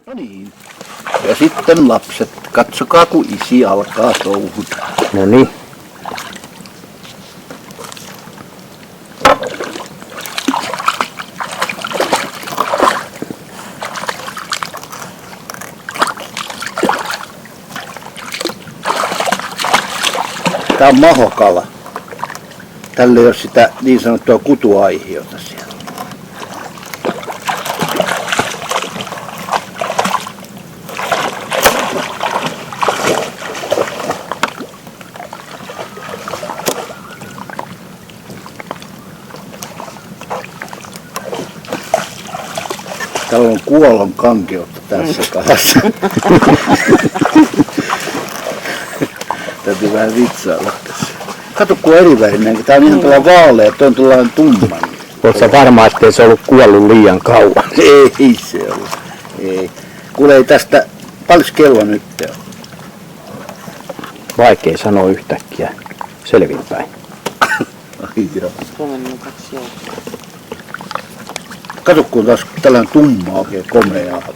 No niin. Ja sitten lapset, katsokaa kun isi alkaa touhuta. No niin. Tää on mahokala. Tällä ei ole sitä niin sanottua kutuaihiota siellä. Täällä on kuollon kankeutta tässä kalassa. Täytyy vähän vitsailla tässä. Kato kun erivärinen, tää on ihan tuolla vaalea, toi on tuollainen tumma. Oletko varma, ettei se ollut kuollut liian kauan? Ei se ollut. Ei. Kuule ei tästä, paljon kello nyt on? Vaikea sanoa yhtäkkiä selvinpäin. Ai joo. Kato kun taas tällainen tumma oikein komea ahven.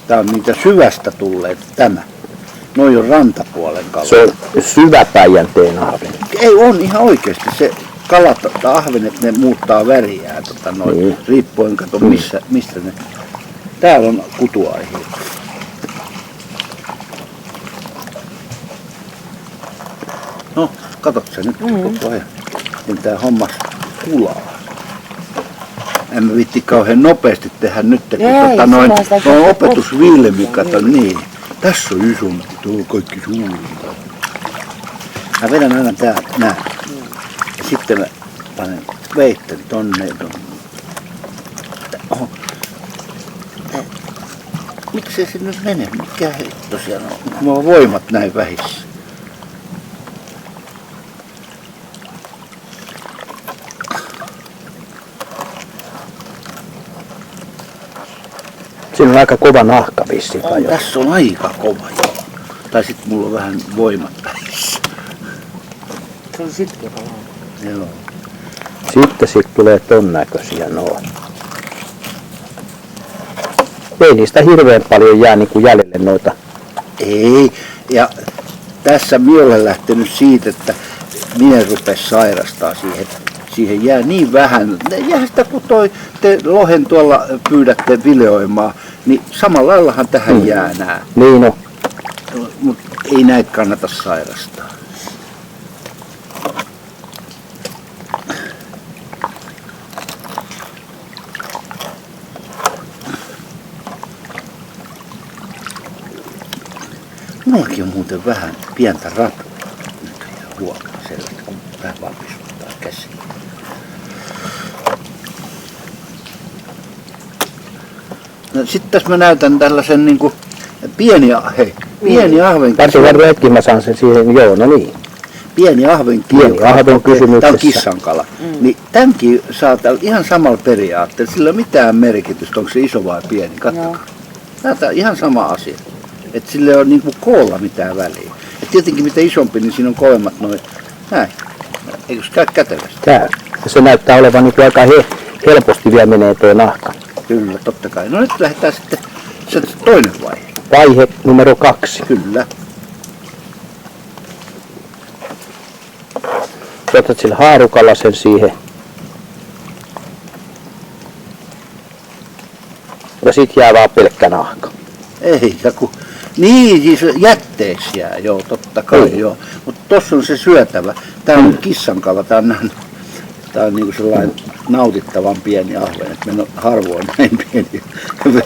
Tää on niitä syvästä tulleet tämä. Noi on rantapuolen kala. Se on syväpäijänteen ahven. Ei on ihan oikeesti se kalat, ahvenet, ne muuttaa väriään Niin. riippuen kato missä ne. Täällä on kutuaihi. No, katot sä nyt koko ajan. Miten tää hommas kulaa. En mä viitti kauhean nopeasti tehdä nyt, kun on opetusvilmi, kato niin. Tässä on isompi, tuo on kaikki suurta. Mä vedän aina näin. Ja sitten mä panen veitten tonne. Oho. Miksei se nyt mene? Mikä hitto siellä on? Mulla on voimat näin vähissä. Siinä on aika kova nahka vissiin. Tässä on aika kova joo. Tai sit mulla on vähän voimat vähissä. Se on sitkeä palaa. Joo. Sitten tulee ton näköisiä noin. Ei niistä hirveän paljon jää niinku jäljelle noita. Ei. Ja tässä minä olen lähtenyt siitä, että minä rupes sairastaa siihen jää niin vähän. Jää sitä kun te lohen tuolla pyydätte viljoimaan, niin samalla laillahan tähän jää nää. Niin on. Mut ei näitä kannata sairastaa. Mullakin on muuten vähän pientä rapua. Nyt huomaa selvästi, kun vähän vaan pisuttaa käsiin. No, sitten tässä mä näytän tällaisen niinku pieni ahven. Tarvitsen hetki, mä saan sen siihen, joo, no niin. Pieni ahven kysymyksessä. Tämä on kissankala. Niin tämänkin saa ihan samalla periaatteella. Sillä ei ole mitään merkitystä, onko se iso vai pieni. Katsokaa. Tämä on ihan sama asia. Että sillä ei ole niinku koolla mitään väliä. Et tietenkin mitä isompi, niin siinä on kovemmat noin. Näin. Eikö se käy kätevästi? Käy. Ja se näyttää olevan niinku aika helposti vielä menee tuo nahka. Kyllä, totta kai. No nyt lähdetään sitten se toinen vaihe. Vaihe numero 2. Kyllä. Otat sillä haarukalla sen siihen. Ja sit jää vaan pelkkä nahka. Ei, kun niin, siis jätteeksi jää, joo, totta kai, joo. Mutta tossa on se syötävä. Tää on kissankala, tää on niinku sellainen nautittavan pieni ahven, että mä harvoin näin pieni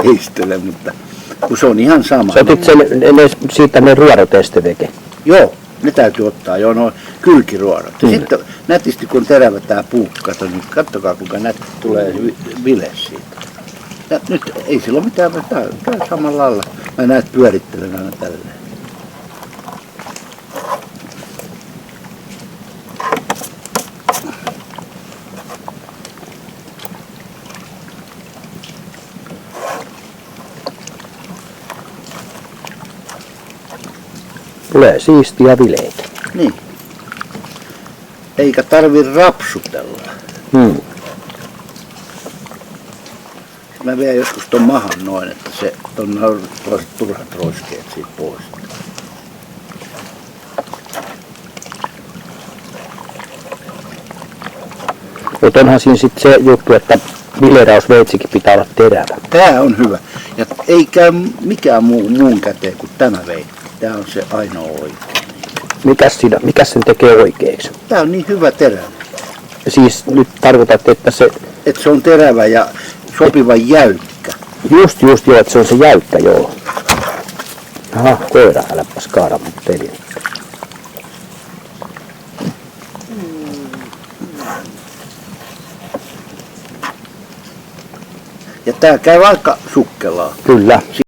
veistele, mutta kun se on ihan sama. Sä otit siitä ne ruodot esteveke. Joo, ne täytyy ottaa, joo, no kylkiruodot. Ja sitten nätisti kun terävä tää puukka, niin kattokaa kuinka nätti tulee vile siitä. Ja nyt ei sillä ole mitään, tää käy samalla lailla. Mä näet pyörittelen aina tälleen. Tulee siistiä vileitä. Niin. Eikä tarvi rapsutella. Mä vien joskus ton mahan noin, että se on toiset turhat roiskeet siitä pois. Mutta onhan siinä sitten se juttu, että viljerausveitsikin pitää olla terävä. Tää on hyvä. Ja ei käy mikään muun käteen kuin tämä veitti. Tää on se ainoa oikein. Mikäs sen tekee oikeeksi? Tää on niin hyvä terävä. Siis nyt tarkoitat, että se Että se on terävä ja sopivan jäykkä. just joo, että se on se jäykkä, joo. Aha, koira, äläpäs kaada mun pelin. Ja tää käy aika sukkelaa. Kyllä.